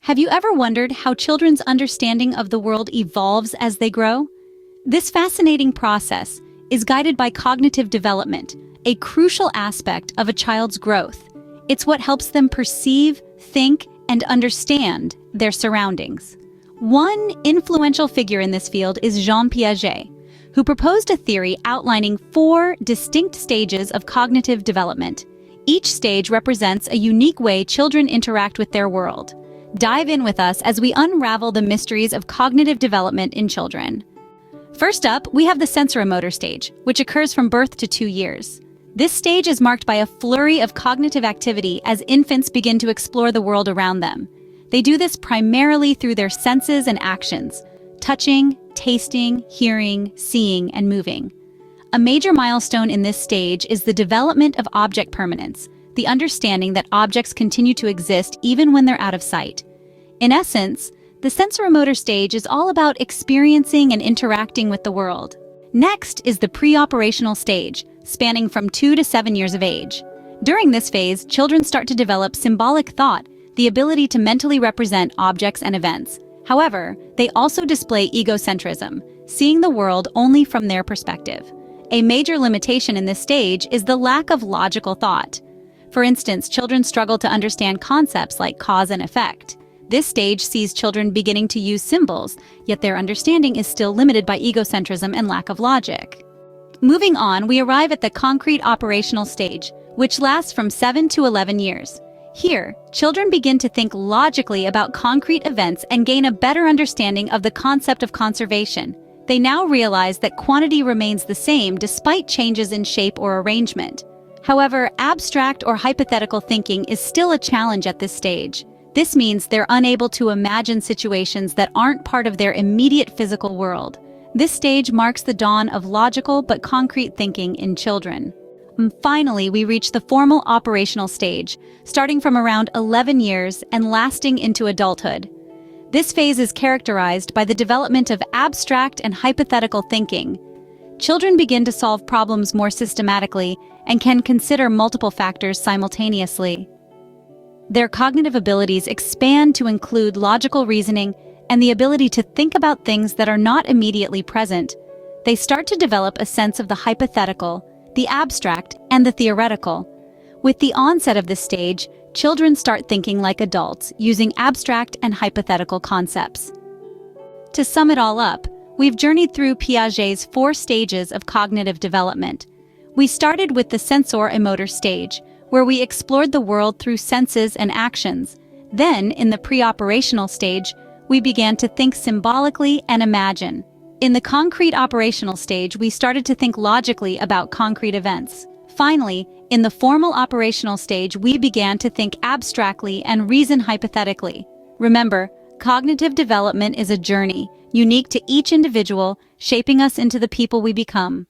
Have you ever wondered how children's understanding of the world evolves as they grow? This fascinating process is guided by cognitive development, a crucial aspect of a child's growth. It's what helps them perceive, think, and understand their surroundings. One influential figure in this field is Jean Piaget, who proposed a theory outlining 4 distinct stages of cognitive development. Each stage represents a unique way children interact with their world. Dive in with us as we unravel the mysteries of cognitive development in children. First up, we have the sensorimotor stage, which occurs from birth to 2 years. This stage is marked by a flurry of cognitive activity as infants begin to explore the world around them. They do this primarily through their senses and actions: touching, tasting, hearing, seeing, and moving. A major milestone in this stage is the development of object permanence, the understanding that objects continue to exist even when they're out of sight. In essence, the sensorimotor stage is all about experiencing and interacting with the world. Next is the preoperational stage, spanning from 2 to 7 years of age. During this phase, children start to develop symbolic thought, the ability to mentally represent objects and events. However, they also display egocentrism, seeing the world only from their perspective. A major limitation in this stage is the lack of logical thought. For instance, children struggle to understand concepts like cause and effect. This stage sees children beginning to use symbols, yet their understanding is still limited by egocentrism and lack of logic. Moving on, we arrive at the concrete operational stage, which lasts from 7 to 11 years. Here, children begin to think logically about concrete events and gain a better understanding of the concept of conservation. They now realize that quantity remains the same despite changes in shape or arrangement. However, abstract or hypothetical thinking is still a challenge at this stage. This means they're unable to imagine situations that aren't part of their immediate physical world. This stage marks the dawn of logical but concrete thinking in children. And finally, we reach the formal operational stage, starting from around 11 years and lasting into adulthood. This phase is characterized by the development of abstract and hypothetical thinking. Children begin to solve problems more systematically and can consider multiple factors simultaneously. Their cognitive abilities expand to include logical reasoning and the ability to think about things that are not immediately present. They start to develop a sense of the hypothetical, the abstract, and the theoretical. With the onset of this stage, children start thinking like adults, using abstract and hypothetical concepts. To sum it all up, we've journeyed through Piaget's 4 stages of cognitive development. We started with the sensorimotor stage, where we explored the world through senses and actions. Then, in the preoperational stage, we began to think symbolically and imagine. In the concrete operational stage, we started to think logically about concrete events. Finally, in the formal operational stage, we began to think abstractly and reason hypothetically. Remember, cognitive development is a journey, unique to each individual, shaping us into the people we become.